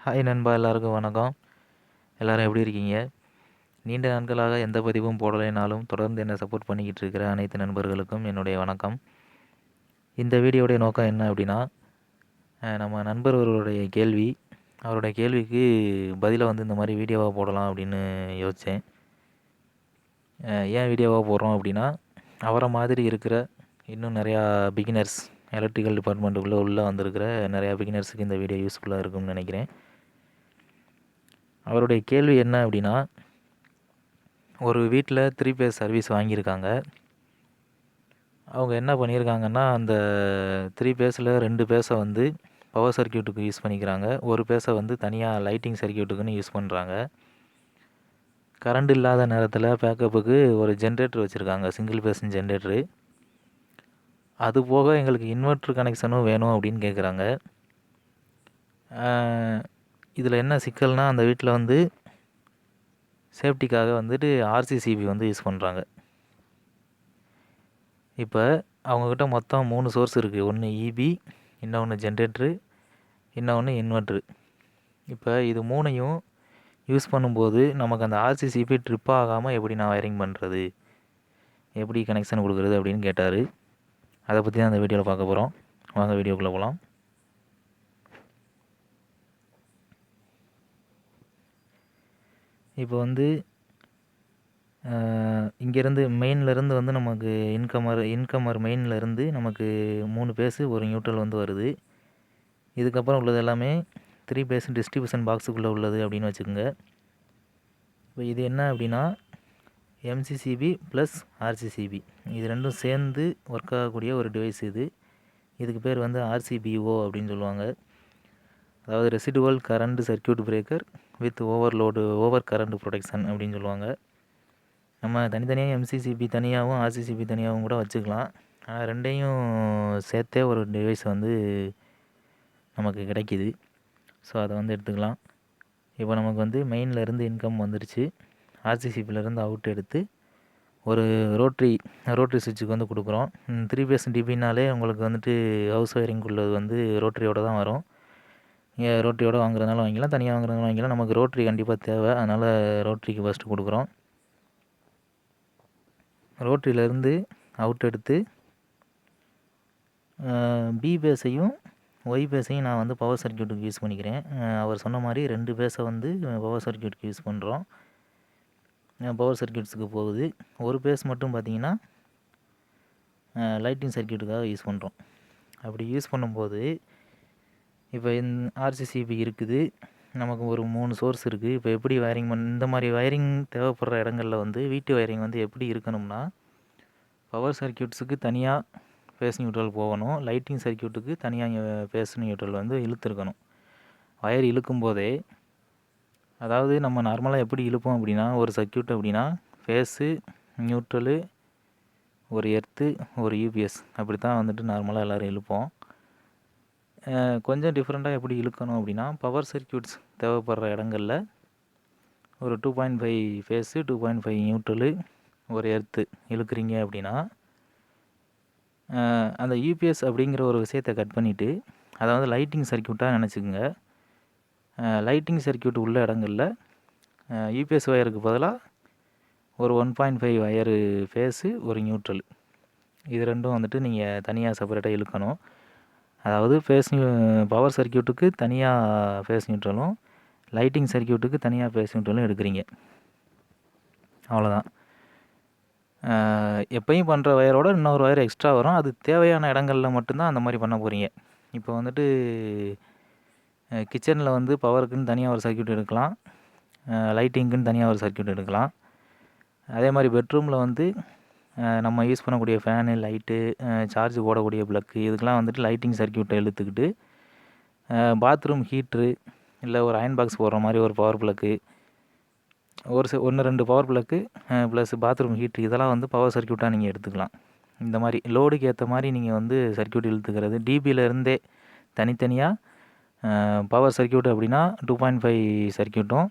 Hi நண்பா, எல்லாருக்கும் வணக்கம். எல்லாரும் எப்படி இருக்கீங்க? நீண்ட நாட்களாக எந்த பதிவும் போடலைனாலும் தொடர்ந்து என்னை சப்போர்ட் பண்ணிக்கிட்டு இருக்கிற அனைத்து நண்பர்களுக்கும் என்னுடைய வணக்கம். இந்த வீடியோடைய நோக்கம் என்ன அப்படின்னா, நம்ம நண்பர் ஒருவருடைய கேள்வி, அவருடைய கேள்விக்கு பதிலை இந்த மாதிரி வீடியோவாக போடலாம் அப்படின்னு யோசித்தேன். ஏன் வீடியோவாக போடுறோம் அப்படின்னா, அவரை மாதிரி இருக்கிற இன்னும் நிறையா பிகினர்ஸ், எலக்ட்ரிக்கல் டிபார்ட்மெண்ட்டுக்குள்ளே உள்ளே வந்திருக்கிற நிறையா பிகினர்ஸுக்கு இந்த வீடியோ யூஸ்ஃபுல்லாக இருக்கும்னு நினைக்கிறேன். அவருடைய கேள்வி என்ன அப்படின்னா, ஒரு வீட்டில் 3 பேஸ் சர்வீஸ் வாங்கியிருக்காங்க. அவங்க என்ன பண்ணியிருக்காங்கன்னா, அந்த 3 பேஸில் 2 பேஸை பவர் சர்க்யூட்டுக்கு யூஸ் பண்ணிக்கிறாங்க. ஒரு பேஸை தனியாக லைட்டிங் சர்க்யூட்டுக்குன்னு யூஸ் பண்ணுறாங்க. கரண்ட் இல்லாத நேரத்தில் பேக்கப்புக்கு ஒரு ஜென்ரேட்டர் வச்சுருக்காங்க, சிங்கிள் பேஸ் ஜென்ரேட்டரு. அது போக எங்களுக்கு இன்வெர்ட்ரு கனெக்ஷனும் வேணும் அப்படின்னு கேட்குறாங்க. இதில் என்ன சிக்கல்னால், அந்த வீட்டில் சேஃப்டிக்காக RCCB யூஸ் பண்ணுறாங்க. இப்போ அவங்கக்கிட்ட மொத்தம் 3 சோர்ஸ் இருக்குது. ஒன்று இபி, இன்னொன்று ஜென்ரேட்ரு, இன்னொன்று இன்வெர்ட்ரு. இப்போ இது 3ஐயும் யூஸ் பண்ணும்போது நமக்கு அந்த RCCB ட்ரிப் ஆகாமல் எப்படி நான் வயரிங் பண்ணுறது, எப்படி கனெக்ஷன் கொடுக்குறது அப்படின்னு கேட்டார். அதை பற்றி தான் அந்த வீடியோவில் பார்க்க போகிறோம். வாங்க வீடியோக்குள்ளே போகலாம். இப்போ இங்கேருந்து மெயின்லேருந்து நமக்கு இன்கமர் மெயின்லேருந்து நமக்கு 3 பேஸு ஒரு நியூட்ரல் வருது. இதுக்கப்புறம் உள்ளது எல்லாமே 3 பேஸ் டிஸ்ட்ரிபியூஷன் பாக்ஸுக்குள்ளே உள்ளது அப்படின்னு வச்சுக்கோங்க. இப்போ இது என்ன அப்படின்னா, MCCB ப்ளஸ் RCCB இது ரெண்டும் சேர்ந்து ஒர்க் ஆகக்கூடிய ஒரு டிவைஸ் இது. இதுக்கு பேர் RCBO அப்படின்னு சொல்லுவாங்க. அதாவது residual current circuit breaker with over current protection அப்படின்னு சொல்லுவாங்க. நம்ம தனித்தனியாக MCCB தனியாகவும் RCCB தனியாகவும் கூட வச்சுக்கலாம். ஆனால் ரெண்டையும் சேர்த்தே ஒரு டிவைஸ் நமக்கு கிடைக்கிது. ஸோ அதை எடுத்துக்கலாம். இப்போ நமக்கு மெயின்லேருந்து இன்கம் வந்துருச்சு. RCCBலேருந்து அவுட் எடுத்து ஒரு ரோட்ரி சுவிட்சுக்கு கொடுக்குறோம். 3 பேஸ் டிபினாலே உங்களுக்கு ஹவுஸ் ஒயரிங் உள்ளது ரோட்ரியோடு தான் வரும். ரோட்ரியோடு வாங்குறதுனால வாங்கிக்கலாம், தனியாக வாங்குறதுனால வாங்கிக்கலாம். நமக்கு ரோட்ரி கண்டிப்பாக தேவை, அதனால் ரோட்ரிக்கு ஃபஸ்ட்டு கொடுக்குறோம். ரோட்ரியிலேருந்து அவுட் எடுத்து பி பேஸையும் ஒய் பேஸையும் நான் பவர் சர்க்யூட்டுக்கு யூஸ் பண்ணிக்கிறேன். அவர் சொன்ன மாதிரி 2 பேஸை பவர் சர்க்யூட்டுக்கு யூஸ் பண்ணுறோம். பவர் சர்க்யூட்ஸுக்கு போகுது. ஒரு பேஸ் மட்டும் பார்த்திங்கன்னா லைட்டிங் சர்க்யூட்டுக்காக யூஸ் பண்ணுறோம். அப்படி யூஸ் பண்ணும்போது இப்போ RCCB இருக்குது, நமக்கு ஒரு 3 சோர்ஸ் இருக்குது. இப்போ எப்படி வயரிங் இந்த மாதிரி வயரிங் தேவைப்படுற இடங்களில் வீட்டு வயரிங் எப்படி இருக்கணும்னா, பவர் சர்க்யூட்ஸுக்கு தனியாக ஃபேஸ் நியூட்ரல் போகணும், லைட்டிங் சர்க்யூட்டுக்கு தனியாக ஃபேஸ் நியூட்ரல் இழுத்துருக்கணும். வயர் இழுக்கும் போதே, அதாவது நம்ம நார்மலாக எப்படி இழுப்போம் அப்படின்னா, ஒரு சர்க்யூட் அப்படின்னா ஃபேஸு, நியூட்ரலு, ஒரு எர்த்து, ஒரு UPS அப்படி தான் நார்மலாக எல்லோரும் இழுப்போம். கொஞ்சம் டிஃப்ரெண்ட்டாக எப்படி இழுக்கணும் அப்படின்னா, பவர் சர்க்யூட்ஸ் தேவைப்படுற இடங்களில் ஒரு 2.5 ஃபேஸு, 2.5 நியூட்ரலு, ஒரு எர்த்து இழுக்கிறீங்க அப்படின்னா, அந்த UPS அப்படிங்கிற ஒரு விஷயத்தை கட் பண்ணிவிட்டு அதை லைட்டிங் சர்க்யூட்டாக நினச்சிக்கோங்க. லைட்டிங் சர்க்யூட் உள்ள இடங்களில் UPS ஒயருக்கு பதிலாக ஒரு 1.5 ஒயரு ஃபேஸு, ஒரு நியூட்ரல், இது ரெண்டும் நீங்கள் தனியாக செப்பரேட்டாக இழுக்கணும். அதாவது பவர் சர்க்யூட்டுக்கு தனியாக ஃபேஸ் நியூட்ரலும், லைட்டிங் சர்க்யூட்டுக்கு தனியாக ஃபேஸ் நியூட்ரலும் எடுக்கிறீங்க. அவ்வளோதான். எப்பயும் பண்ணுற ஒயரோட இன்னொரு ஒயர் எக்ஸ்ட்ரா வரும். அது தேவையான இடங்களில் மட்டும்தான் அந்த மாதிரி பண்ண போகிறீங்க. இப்போ கிச்சனில் பவருக்குன்னு தனியாக ஒரு சர்க்யூட் எடுக்கலாம், லைட்டிங்குன்னு தனியாக ஒரு சர்க்யூட் எடுக்கலாம். அதே மாதிரி பெட்ரூமில் நம்ம யூஸ் பண்ணக்கூடிய ஃபேனு, லைட்டு, சார்ஜ் போடக்கூடிய ப்ளக்கு, இதுக்கெலாம் லைட்டிங் சர்க்யூட்டை இழுத்துக்கிட்டு, பாத்ரூம் ஹீட்ரு இல்லை ஒரு அயன் பாக்ஸ் போடுற மாதிரி ஒரு பவர் ப்ளக்கு, ஒரு 1-2 பவர் ப்ளக்கு ப்ளஸ் பாத்ரூம் ஹீட்ரு, இதெல்லாம் பவர் சர்க்யூட்டாக நீங்கள் எடுத்துக்கலாம். இந்த மாதிரி லோடுக்கு ஏற்ற மாதிரி நீங்கள் சர்க்யூட் இழுத்துக்கிறது. டிபியிலேருந்தே தனித்தனியாக பவர் சர்க்யூட் அப்படின்னா 2.5 சர்க்யூட்டும்,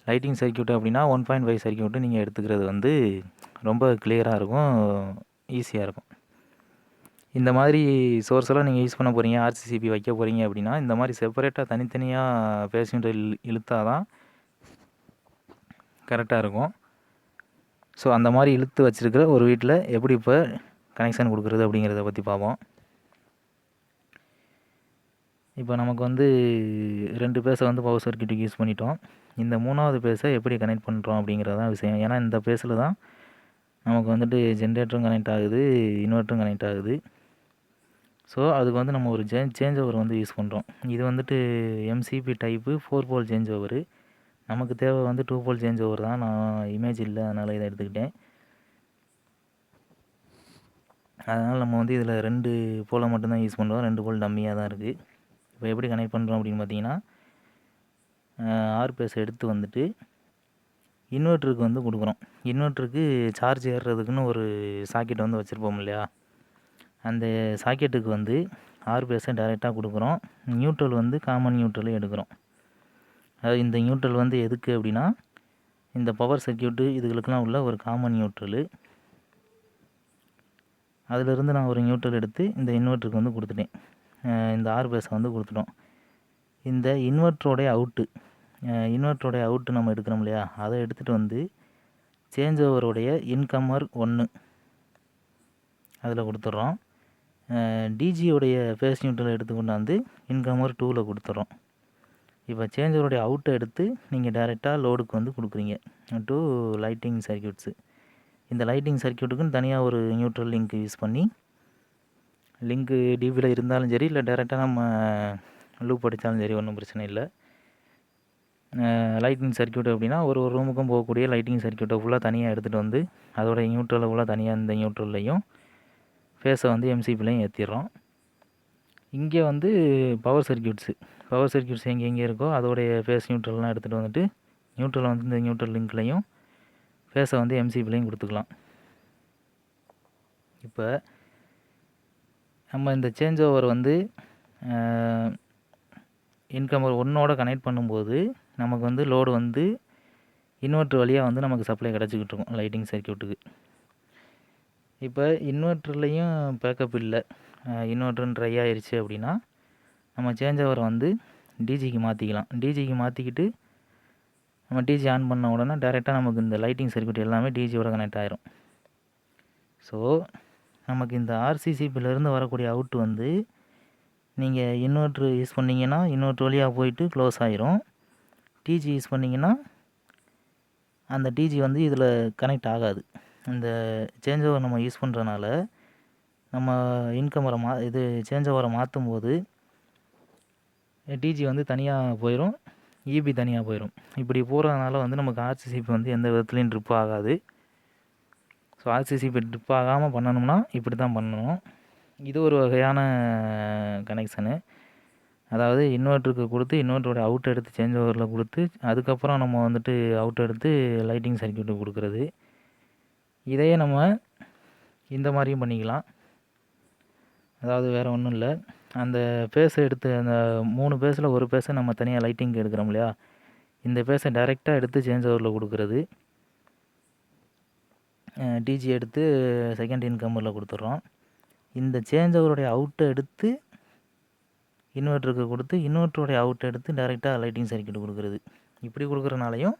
லைட்டிங் சர்க்யூட் அப்படின்னா 1.5 சர்க்யூட்டும் நீங்கள் எடுத்துக்கிறது ரொம்ப கிளியராக இருக்கும், ஈஸியாக இருக்கும். இந்த மாதிரி சோர்ஸ் எல்லாம் நீங்கள் யூஸ் பண்ண போகிறீங்க, ஆர்சிசிபி வைக்க போகிறீங்க அப்படின்னா இந்த மாதிரி செப்பரேட்டாக தனித்தனியாக பேஸ் நியூட்ரல் இழுத்தா தான் கரெக்டாக இருக்கும். ஸோ அந்த மாதிரி இழுத்து வச்சுருக்கிற ஒரு வீட்டில் எப்படி இப்போ கனெக்ஷன் கொடுக்குறது அப்படிங்கிறத பற்றி பார்ப்போம். இப்போ நமக்கு வந்து 2 பேஸை வந்து பவர் சர்க்யூட்டுக்கு யூஸ் பண்ணிட்டோம். இந்த 3வது பேஸை எப்படி கனெக்ட் பண்ணுறோம் அப்படிங்கிறது தான் விஷயம். ஏன்னா இந்த பேஸில் தான் நமக்கு வந்துட்டு ஜென்ரேட்டரும் கனெக்ட் ஆகுது, இன்வெர்ட்டரும் கனெக்ட் ஆகுது. ஸோ அதுக்கு வந்து நம்ம ஒரு சேஞ்ச் ஓவர் வந்து யூஸ் பண்ணுறோம். இது வந்துட்டு எம்சிபி டைப்பு 4 போல் சேஞ்ச் ஓவரு. நமக்கு தேவை வந்து 2 போல் சேஞ்ச் ஓவர் தான். நான் இமேஜ் இல்லை, அதனால் இதை எடுத்துக்கிட்டேன். அதனால் நம்ம வந்து இதில் 2 போலை மட்டும்தான் யூஸ் பண்ணுறோம். 2 போல் டம்மியாக தான் இருக்குது. இப்போ எப்படி கனெக்ட் பண்ணுறோம் அப்படின்னு பார்த்தீங்கன்னா, ஆர் பேஸை எடுத்து வந்துட்டு இன்வெர்ட்டருக்கு வந்து கொடுக்குறோம். இன்வெர்ட்டருக்கு சார்ஜ் ஏறுறதுக்குன்னு ஒரு சாக்கெட் வந்து வச்சுருப்போம் இல்லையா, அந்த சாக்கெட்டுக்கு வந்து ஆர் பேஸை டைரெக்டாக கொடுக்குறோம். நியூட்ரல் வந்து காமன் நியூட்ரலே எடுக்கிறோம். அதாவது இந்த நியூட்ரல் வந்து எதுக்கு அப்படின்னா, இந்த பவர் சர்க்யூட்டு இதுகளுக்கெல்லாம் உள்ள ஒரு காமன் நியூட்ரலு. அதிலிருந்து நான் ஒரு நியூட்ரல் எடுத்து இந்த இன்வெர்ட்டருக்கு வந்து கொடுத்துட்டேன். இந்த ஆர் பேஸை வந்து கொடுத்துட்டோம். இந்த இன்வெர்ட்டரோடைய அவுட்டு நம்ம எடுக்கிறோம் இல்லையா, அதை எடுத்துகிட்டு வந்து சேஞ்ச் ஓவருடைய இன்கம்மர் 1 அதில் கொடுத்துட்றோம். டிஜியோடைய ஃபேஸ் நியூட்ரல் எடுத்து கொண்டாந்து இன்கம்மர் 2ல் கொடுத்துட்றோம். இப்போ சேஞ்ச் ஓவருடைய அவுட்டை எடுத்து நீங்கள் டைரெக்டாக லோடுக்கு வந்து கொடுக்குறீங்க டு லைட்டிங் சர்க்யூட்ஸு. இந்த லைட்டிங் சர்க்யூட்டுக்குன்னு தனியாக ஒரு நியூட்ரல் லிங்க் யூஸ் பண்ணி, லிங்க்கு டிபியில் இருந்தாலும் சரி, இல்லை டைரெக்டாக நம்ம லூப் அடித்தாலும் சரி, ஒன்றும் பிரச்சனை இல்லை. லைட்டிங் சர்க்யூட் அப்படின்னா ஒரு ரூமுக்கும் போகக்கூடிய லைட்டிங் சர்க்யூட்டை ஃபுல்லாக தனியாக எடுத்துகிட்டு வந்து அதோட நியூட்ரலை ஃபுல்லாக தனியாக இந்த நியூட்ரல்லையும் ஃபேஸை வந்து எம்சிபிலையும் ஏற்றிடுறோம். இங்கே வந்து பவர் சர்க்யூட்ஸ் எங்கே இருக்கோ அதோடைய ஃபேஸ் நியூட்ரல்லாம் எடுத்துகிட்டு வந்துட்டு நியூட்ரலை வந்து இந்த நியூட்ரல் லிங்க்லையும் ஃபேஸை வந்து எம்சிபிலையும் கொடுத்துக்கலாம். இப்போ நம்ம இந்த சேஞ்ச் ஓவர் வந்து இன்கம்மர் 1ஓட கனெக்ட் பண்ணும்போது நமக்கு வந்து லோடு வந்து இன்வெர்ட்ரு வழியாக வந்து நமக்கு சப்ளை கிடச்சிக்கிட்டு இருக்கும் லைட்டிங் சர்க்யூட்டுக்கு. இப்போ இன்வெர்ட்டர்லேயும் பேக்கப் இல்லை, இன்வெர்ட்டரும் ட்ரை ஆயிடுச்சு அப்படின்னா நம்ம சேஞ்ச் ஓவரை வந்து டிஜிக்கு மாற்றிக்கலாம். டிஜிக்கு மாற்றிக்கிட்டு நம்ம டிஜி ஆன் பண்ண உடனே டைரெக்டாக நமக்கு இந்த லைட்டிங் சர்க்யூட் எல்லாமே டிஜியோட கனெக்ட் ஆயிரும். ஸோ நமக்கு இந்த ஆர்சிசிபிலேருந்து வரக்கூடிய அவுட் வந்து நீங்கள் இன்வெர்ட்ரு யூஸ் பண்ணிங்கன்னா இன்வெர்ட்ரு வழியாக போயிட்டு க்ளோஸ் ஆயிரும். டிஜி யூஸ் பண்ணிங்கன்னா அந்த டிஜி வந்து இதில் கனெக்ட் ஆகாது. இந்த சேஞ்ச் ஓவர் நம்ம யூஸ் பண்ணுறனால நம்ம இன்கமரை இது சேஞ்ச் ஓவரை மாற்றும் போது டிஜி வந்து தனியாக போயிடும், இபி தனியாக போயிடும். இப்படி போகிறதுனால வந்து நமக்கு ஆர்சிசிபி வந்து எந்த விதத்துலையும் ட்ரிப் ஆகாது. ஸோ ஆர்சிசிபி ட்ரிப் ஆகாமல் பண்ணணும்னா இப்படி தான் பண்ணணும். இது ஒரு வகையான கனெக்ஷனு. அதாவது இன்வெர்ட்டருக்கு கொடுத்து இன்வெர்ட்டரோட அவுட் எடுத்து சேஞ்ச் ஓவரில் கொடுத்து அதுக்கப்புறம் நம்ம வந்துட்டு அவுட் எடுத்து லைட்டிங் சர்க்யூட்டுக்கு கொடுக்குறது. இதையே நம்ம இந்த மாதிரியும் பண்ணிக்கலாம். அதாவது வேறு ஒன்றும் இல்லை, அந்த பேஸை எடுத்து அந்த 3 பேஸில் ஒரு பேஸை நம்ம தனியாக லைட்டிங்க்கு எடுக்கிறோம் இல்லையா, இந்த பேஸை டைரெக்டாக எடுத்து சேஞ்ச் ஓவரில் கொடுக்குறது. டிஜி எடுத்து செகண்ட் இன்கம்மரில் கொடுத்துட்றோம். இந்த சேஞ்ச் ஓவருடைய அவுட்டை எடுத்து இன்வெர்ட்டருக்கு கொடுத்து இன்வெர்ட்டருடைய அவுட்டை எடுத்து டைரெக்டாக லைட்டிங் சர்க்யூட் கொடுக்குறது. இப்படி கொடுக்குறனாலையும்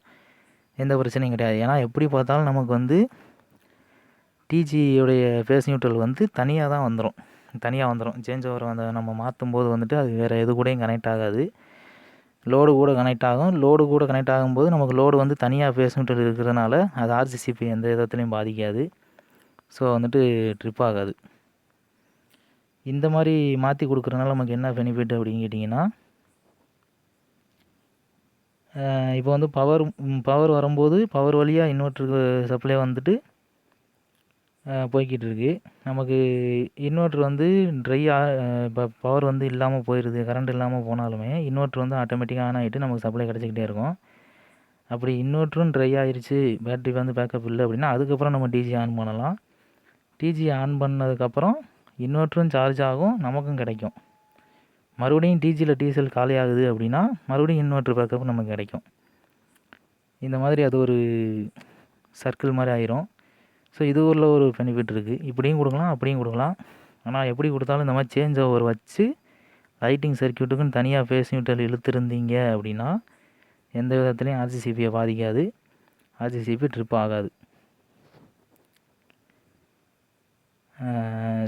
எந்த பிரச்சனையும் கிடையாது. ஏன்னா எப்படி பார்த்தாலும் நமக்கு வந்து டிஜியோடைய ஃபேஸ் நியூட்ரல் வந்து தனியாக தான் வந்துடும். சேஞ்ச் ஓவர் அந்த நம்ம மாற்றும் போது வந்துட்டு அது வேறு எது கூடயும் கனெக்ட் ஆகாது. லோடு கூட கனெக்ட் ஆகும். லோடு கூட கனெக்ட் ஆகும்போது நமக்கு லோடு வந்து தனியாக ஃபேஸ் நியூட்ரல் இருக்கிறதுனால அது ஆர்சிசிபி எந்த விதத்துலையும் பாதிக்காது. ஸோ வந்துட்டு ட்ரிப் ஆகாது. இந்த மாதிரி மாற்றி கொடுக்குறதுனால நமக்கு என்ன பெனிஃபிட் அப்படின்னு கேட்டிங்கன்னா, இப்போ வந்து பவர் வரும்போது பவர் வழியாக இன்வெர்ட்டருக்கு சப்ளை வந்துட்டு போய்கிட்டு இருக்கு. நமக்கு இன்வெர்ட்ரு வந்து இப்போ பவர் வந்து இல்லாமல் போயிடுது, கரண்ட் இல்லாமல் போனாலுமே இன்வெர்ட்ரு வந்து ஆட்டோமேட்டிக்காக ஆன் ஆகிட்டு நமக்கு சப்ளை கிடச்சிக்கிட்டே இருக்கும். அப்படி இன்வெர்ட்ரும் ட்ரை ஆயிடுச்சு, பேட்டரி வந்து பேக்கப் இல்லை அப்படின்னா அதுக்கப்புறம் நம்ம டிஜி ஆன் பண்ணலாம். டிஜி ஆன் பண்ணதுக்கப்புறம் இன்வெர்ட்ரும் சார்ஜ் ஆகும், நமக்கும் கிடைக்கும். மறுபடியும் டிஜியில் டீசல் காலி ஆகுது அப்படின்னா மறுபடியும் இன்வெர்ட்ரு பேக்கப் நமக்கு கிடைக்கும். இந்த மாதிரி அது ஒரு சர்க்கிள் மாதிரி ஆயிரும். ஸோ இது ஊரில் ஒரு பெனிஃபிட் இருக்குது. இப்படியும் கொடுக்கலாம், அப்படியும் கொடுக்கலாம். ஆனால் எப்படி கொடுத்தாலும் இந்த மாதிரி சேஞ்ச் ஓவர் வச்சு லைட்டிங் சர்க்யூட்டுக்குன்னு தனியாக ஃபேஸ் நியூட்ரல் இழுத்துருந்தீங்க அப்படின்னா எந்த விதத்துலையும் ஆர்சிசிபியை பாதிக்காது, ஆர்சிசிபி ட்ரிப் ஆகாது.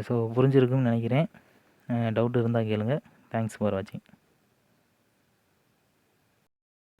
ஸோ புரிஞ்சிருக்குன்னு நினைக்கிறேன். டவுட் இருந்தால் கேளுங்கள். தேங்க்ஸ் ஃபார் வாட்சிங்.